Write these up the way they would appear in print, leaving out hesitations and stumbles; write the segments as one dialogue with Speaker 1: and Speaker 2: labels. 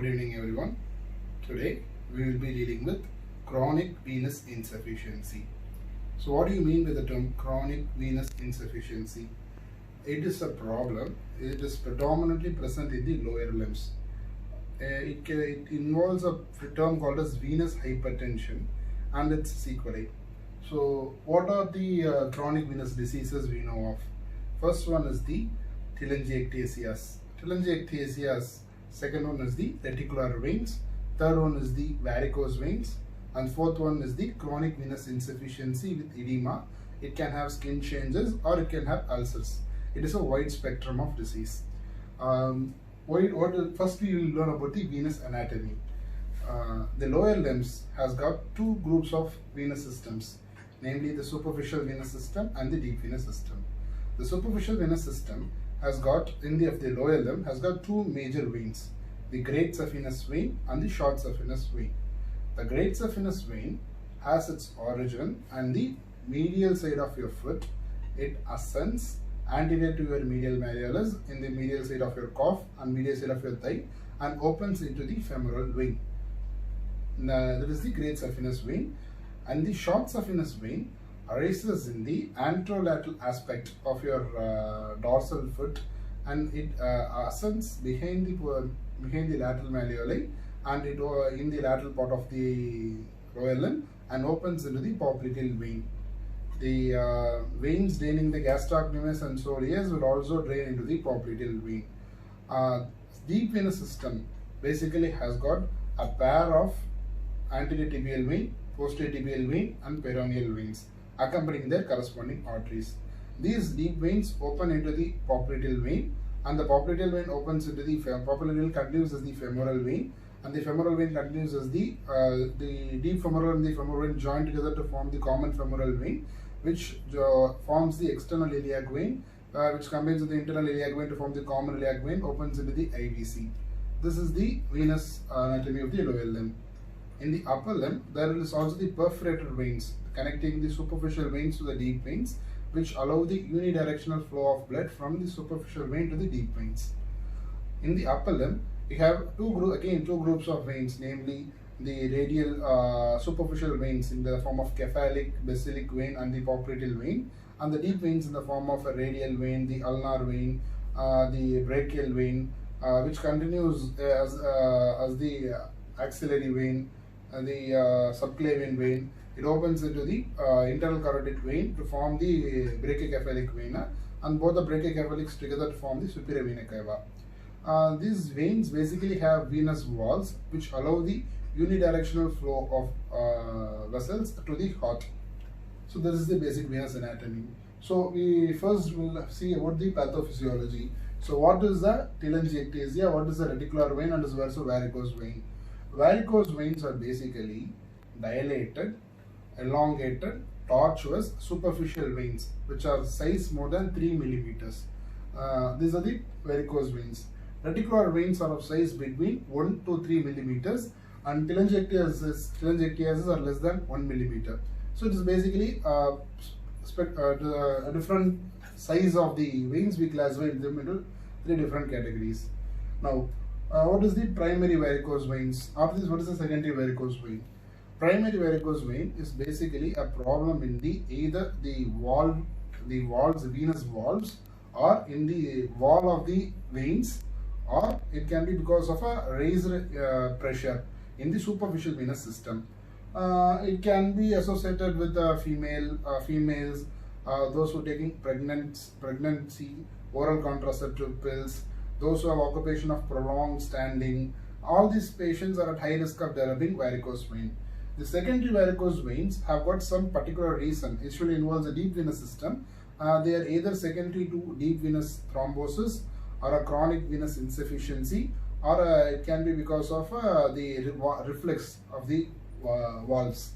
Speaker 1: Good evening everyone. Today we will be dealing with chronic venous insufficiency. So what do you mean by the term chronic venous insufficiency? It is a problem. It is predominantly present in the lower limbs. It involves a term called as venous hypertension and its sequelae. So what are the chronic venous diseases we know of? First one is the telangiectasias. Telangiectasias. Second one is the reticular veins. Third one is the varicose veins. And fourth one is the chronic venous insufficiency with edema. It can have skin changes or it can have ulcers. It is a wide spectrum of disease. First we will learn about the venous anatomy. The lower limbs has got two groups of venous systems, namely the superficial venous system and the deep venous system. The superficial venous system has got, in the lower limb, has got two major veins, the great saphenous vein and the short saphenous vein. The great saphenous vein has its origin on the medial side of your foot. It ascends anterior to your medial malleolus in the medial side of your calf and medial side of your thigh and opens into the femoral vein. That is the great saphenous vein. And the short saphenous vein arises in the anterolateral aspect of your dorsal foot, and it ascends behind the lateral malleoli and it in the lateral part of the lower limb and opens into the popliteal vein. The veins draining the gastrocnemius and soleus will also drain into the popliteal vein. Deep venous system basically has got a pair of anterior tibial vein, posterior tibial vein and peroneal veins accompanying their corresponding arteries. These deep veins open into the popliteal vein, and the popliteal vein opens into the popliteal vein continues as the femoral vein, and the femoral vein continues as the deep femoral and the femoral vein join together to form the common femoral vein, which forms the external iliac vein, which combines with the internal iliac vein to form the common iliac vein, opens into the IVC. This is the venous anatomy of the lower limb. In the upper limb, there is also the perforated veins connecting the superficial veins to the deep veins, which allow the unidirectional flow of blood from the superficial vein to the deep veins. In the upper limb, we have two groups of veins, namely the radial superficial veins in the form of cephalic, basilic vein and the popliteal vein, and the deep veins in the form of a radial vein, the ulnar vein, the brachial vein, which continues as the axillary vein, the subclavian vein. It opens into the internal carotid vein to form the brachiocephalic vena, and both the brachiocephalics together to form the superior vena cava. These veins basically have venous walls which allow the unidirectional flow of vessels to the heart. So this is the basic venous anatomy. So we first will see about the pathophysiology. So what is the telangiectasia, what is the reticular vein, and is also varicose vein. Varicose veins are basically dilated, elongated, tortuous, superficial veins which are size more than 3 millimeters. These are the varicose veins. Reticular veins are of size between 1 to 3 millimeters, and telangiectasias are less than 1 millimeter. So it is basically a different size of the veins. We classify them into 3 different categories. Now, what is the primary varicose veins? After this, what is the secondary varicose vein? Primary varicose vein is basically a problem in either the venous valves, or in the wall of the veins, or it can be because of a raised pressure in the superficial venous system. It can be associated with females, those who are taking pregnancy, oral contraceptive pills, those who have occupation of prolonged standing. All these patients are at high risk of developing varicose vein. The secondary varicose veins have got some particular reason. It usually involves a deep venous system. They are either secondary to deep venous thrombosis or a chronic venous insufficiency, or it can be because of the reflex of the valves.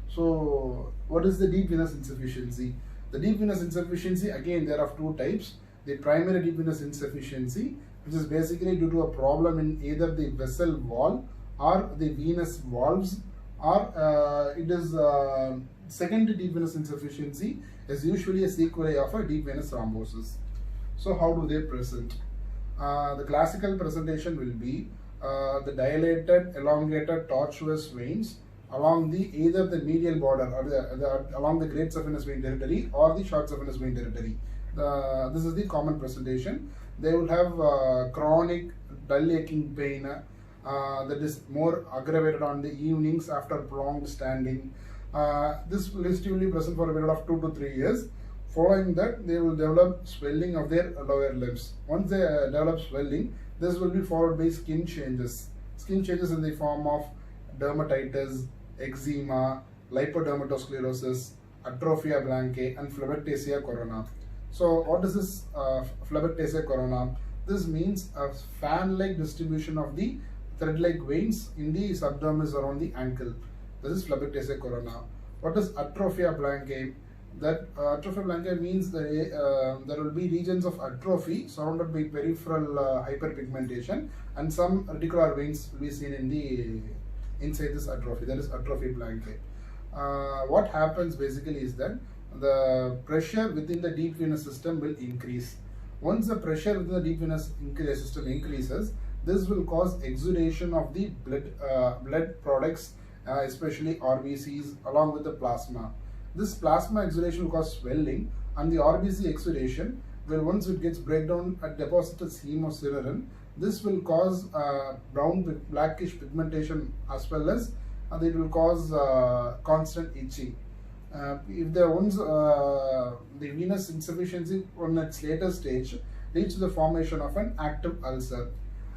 Speaker 1: So what is the deep venous insufficiency? The deep venous insufficiency, again, there are two types. The primary deep venous insufficiency, which is basically due to a problem in either the vessel wall or the venous valves, or it is secondary deep venous insufficiency is usually a sequelae of a deep venous thrombosis. So how do they present? The classical presentation will be the dilated, elongated, tortuous veins along either the medial border or along the great saphenous vein territory or the short saphenous vein territory. This is the common presentation. They will have chronic dull aching pain that is more aggravated on the evenings after prolonged standing. This will usually present for a period of 2 to 3 years. Following that, they will develop swelling of their lower limbs. Once they develop swelling, this will be followed by skin changes. Skin changes in the form of dermatitis, eczema, lipodermatosclerosis, atrophia blancae, and phlebitis corona. So, what is this phlebitis corona? This means a fan-like distribution of the thread-like veins in the subdermis around the ankle. This is phlebitis corona. What is atrophia blancae? That atrophia blancae means that there will be regions of atrophy surrounded by peripheral hyperpigmentation, and some reticular veins will be seen in the inside this atrophy. That is atrophy blancae. What happens basically is that the pressure within the deep venous system will increase. Once the pressure within the deep venous system increases, this will cause exudation of the blood products, especially RBCs, along with the plasma. This plasma exudation will cause swelling, and the RBC exudation will, once it gets breakdown and deposited hemosiderin, this will cause blackish pigmentation, as well as it will cause constant itching. If the venous insufficiency on its later stage leads to the formation of an active ulcer.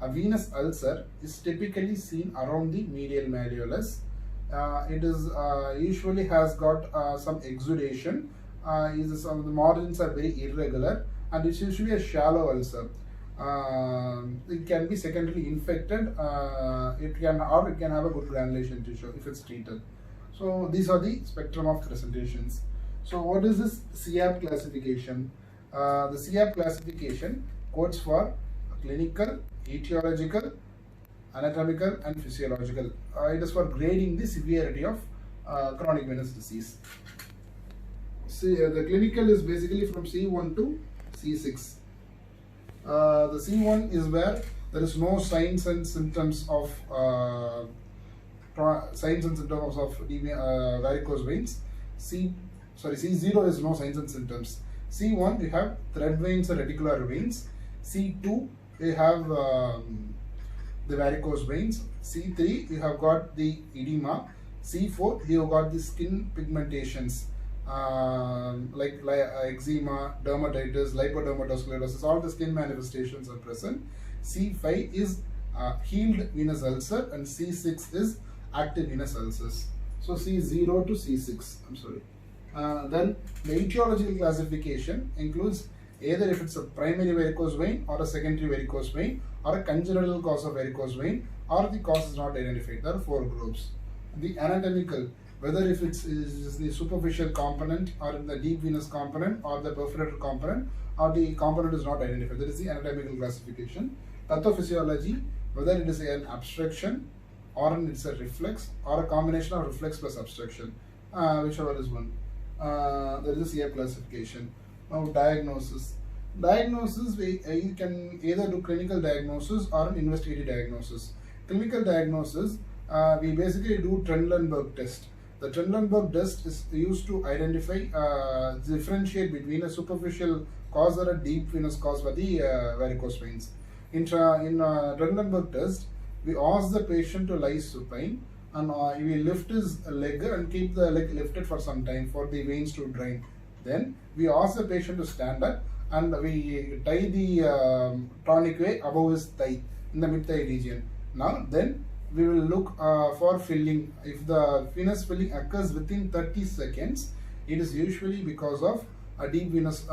Speaker 1: A venous ulcer is typically seen around the medial malleolus. It is usually has got some exudation. Some of the margins are very irregular, and it's usually a shallow ulcer. It can be secondarily infected. It can have a good granulation tissue if it's treated. So these are the spectrum of presentations. So what is this CAP classification? The CAP classification codes for clinical, etiological, anatomical, and physiological. It is for grading the severity of chronic venous disease. See, the clinical is basically from C1 to C6. The C1 is where there is no signs and symptoms of varicose veins. C0 is no signs and symptoms. C1 you have thread veins and reticular veins. C2 you have the varicose veins. C3 you have got the edema. C4 you have got the skin pigmentations like eczema, dermatitis, lipodermatosclerosis. All the skin manifestations are present. C5 is healed venous ulcer, and C6 is active venous ulcers. So C0 to C6, I'm sorry. Then the etiological classification includes either if it's a primary varicose vein or a secondary varicose vein or a congenital cause of varicose vein, or the cause is not identified. There are 4 groups. The anatomical, whether if it's the superficial component or in the deep venous component or the perforated component, or the component is not identified. That is the anatomical classification. Pathophysiology, whether it is an obstruction or it's a reflex or a combination of reflex plus obstruction, whichever is one. There is a CAP classification. Now diagnosis. Diagnosis, you can either do clinical diagnosis or an investigative diagnosis. Clinical diagnosis, we basically do Trendelenburg test. The Trendelenburg test is used to identify, differentiate between a superficial cause or a deep venous cause for the varicose veins. In Trendelenburg test, we ask the patient to lie supine, and we lift his leg and keep the leg lifted for some time for the veins to drain. Then we ask the patient to stand up, and we tie the tourniquet above his thigh in the mid-thigh region. Now then we will look for filling. If the venous filling occurs within 30 seconds, it is usually because of a deep venous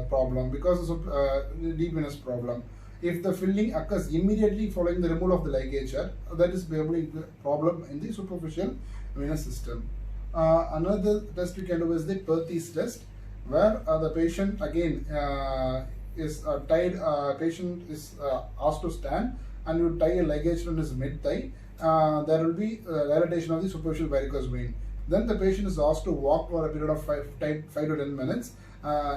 Speaker 1: problem. Deep venous problem. If the filling occurs immediately following the removal of the ligature, that is probably the problem in the superficial venous system. Another test we can do is the Perthes test, where the patient again is tied. Patient is asked to stand, and you tie a ligature on his mid-thigh. There will be dilatation of the superficial varicose vein. Then the patient is asked to walk for a period of 5 to 10 minutes.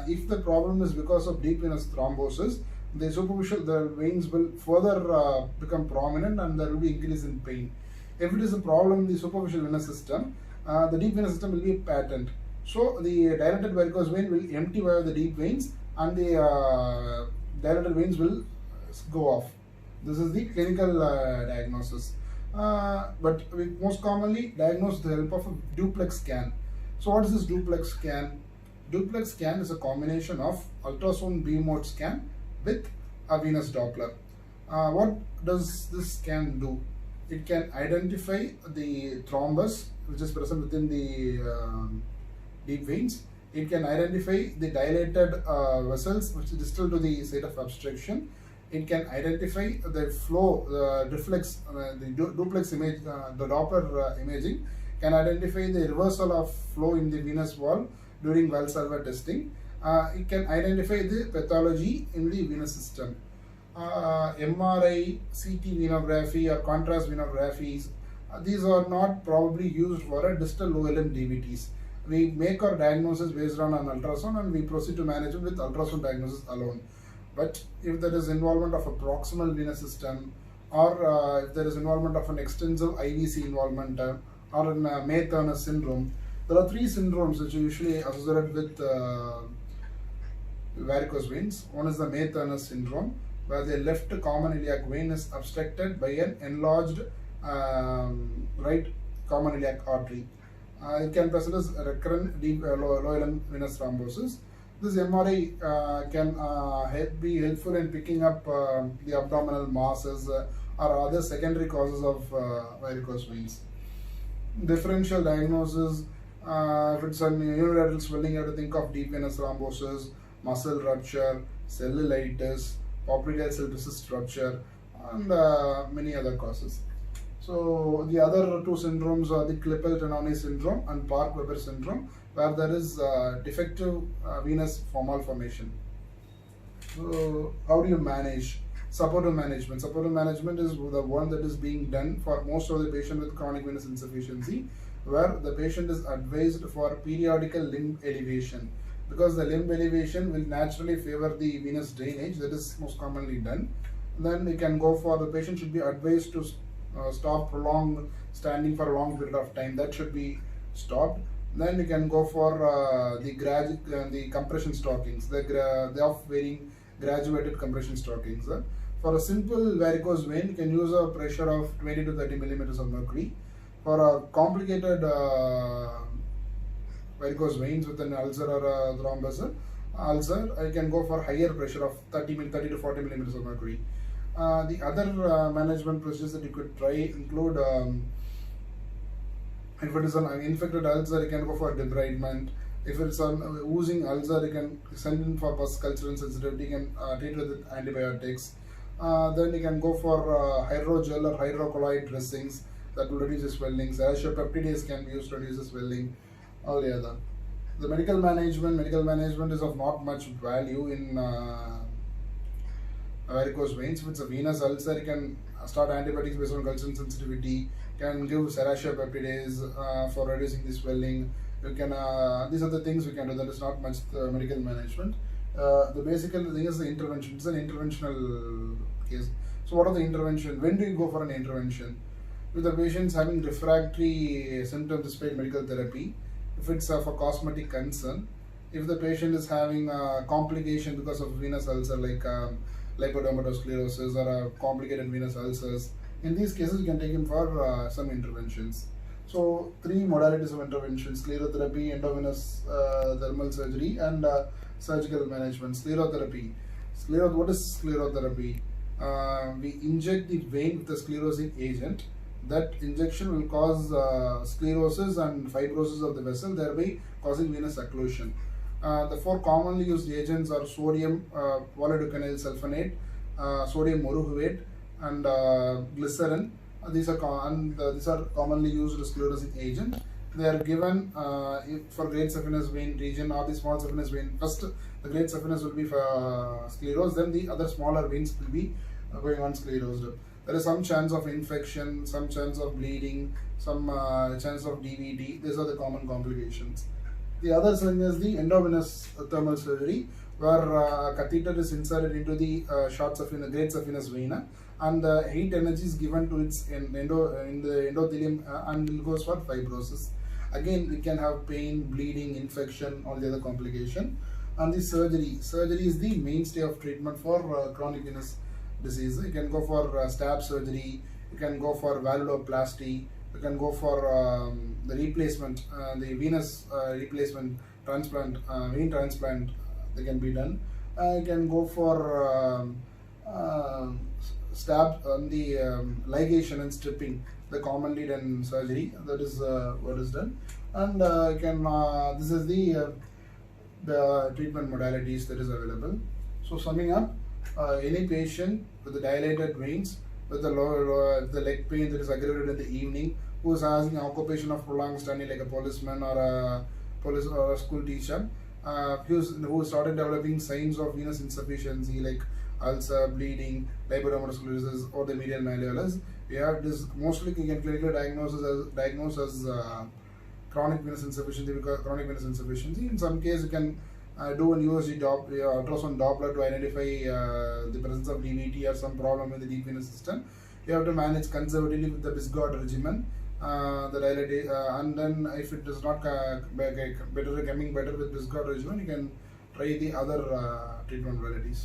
Speaker 1: If the problem is because of deep venous thrombosis, the veins will further become prominent and there will be increase in pain. If it is a problem in the superficial venous system, the deep venous system will be patent. So the dilated varicose vein will empty via the deep veins and the dilated veins will go off. This is the clinical diagnosis. But we most commonly diagnose with the help of a duplex scan. So what is this duplex scan? Duplex scan is a combination of ultrasound beam mode scan with a venous Doppler. What does this scan do? It can identify the thrombus which is present within the deep veins. It can identify the dilated vessels which is distal to the site of obstruction. It can identify the flow, reflex, the duplex image, the Doppler imaging can identify the reversal of flow in the venous wall during Valsalva testing. It can identify the pathology in the venous system. MRI, CT venography or contrast venographies, these are not probably used for a distal low LM DVTs. We make our diagnosis based on an ultrasound and we proceed to manage it with ultrasound diagnosis alone. But if there is involvement of a proximal venous system or if there is involvement of an extensive IVC involvement or in May-Turner syndrome, there are three syndromes which are usually associated with varicose veins. One is the May-Turner syndrome, where the left common iliac vein is obstructed by an enlarged right common iliac artery. It can present as recurrent deep low LM venous thrombosis. This MRI can be helpful in picking up the abdominal masses or other secondary causes of varicose veins. Differential diagnosis, if it's an unilateral swelling, you have to think of deep venous thrombosis, muscle rupture, cellulitis, popliteal cell cyst rupture, and many other causes. So the other two syndromes are the Klippel-Tenoni syndrome and Park-Weber syndrome, where there is defective venous malformation. So how do you manage? Supportive management. Supportive management is the one that is being done for most of the patient with chronic venous insufficiency, where the patient is advised for periodical limb elevation, because the limb elevation will naturally favor the venous drainage. That is most commonly done. Then you can go for, the patient should be advised to stop prolonged standing for a long period of time. That should be stopped. Then you can go for the compression stockings, the off-varying graduated compression stockings. For a simple varicose vein, you can use a pressure of 20 to 30 millimeters of mercury. For a complicated varicose veins with an ulcer or a thrombus ulcer, I can go for higher pressure of 30 to 40 millimeters of mercury. The other management procedures that you could try include, if it is an infected ulcer, you can go for debridement. If it's an oozing ulcer, you can send in for pus culture and sensitivity, you can treat with antibiotics. Then you can go for hydrogel or hydrocolloid dressings that will reduce the swelling. Serratiopeptidase can be used to reduce the swelling. All the other. The medical management is of not much value in varicose veins. If it's a venous ulcer, you can start antibiotics based on culture and sensitivity. Can give serratiopeptidase for reducing the swelling. You can these are the things we can do. That is not much medical management. The basic thing is the intervention. It's an interventional case. So what are the intervention? When do you go for an intervention? With the patients having refractory symptoms despite medical therapy, if it's for cosmetic concern, if the patient is having a complication because of venous ulcer like lipodermatosclerosis or complicated venous ulcers, in these cases you can take him for some interventions. So three modalities of intervention: sclerotherapy, endovenous thermal surgery, and surgical management. Sclerotherapy. What is sclerotherapy? We inject the vein with a sclerosing agent. That injection will cause sclerosis and fibrosis of the vessel, thereby causing venous occlusion. The four commonly used agents are sodium valdecodyl sulfonate, sodium moruhuvate, and glycerin. These are commonly used sclerosing agent. They are given for great saphenous vein region or the small saphenous vein. First, the great saphenous will be for sclerosed, then the other smaller veins will be going on sclerosed. There is some chance of infection, some chance of bleeding, some chance of DVT. These are the common complications. The other thing is the endovenous thermal surgery, where a catheter is inserted into the great saphenous vena, and the heat energy is given to its in the endothelium, and it goes for fibrosis. Again, we can have pain, bleeding, infection, all the other complication. And the surgery is the mainstay of treatment for chronic venous disease. You can go for stab surgery, you can go for valvuloplasty, you can go for the replacement, the venous replacement transplant, vein transplant, they can be done. You can go for stab on the ligation and stripping, the commonly done surgery. That is what is done. And you can this is the treatment modalities that is available. So summing up, any patient with the dilated veins, with the the leg pain that is aggravated in the evening, who is having occupation of prolonged standing like a policeman or a police or a school teacher, who started developing signs of venous insufficiency like ulcer, bleeding, lipodermal sclerosis, or the medial malleolus. We have this mostly you can clinically diagnose as chronic venous insufficiency, because chronic venous insufficiency. In some case, you can do an USG ultrasound Doppler to identify the presence of DVT or some problem in the deep venous system. You have to manage conservatively with the Bisgott regimen, and then if it is not coming better with Bisgott regimen, you can try the other treatment modalities.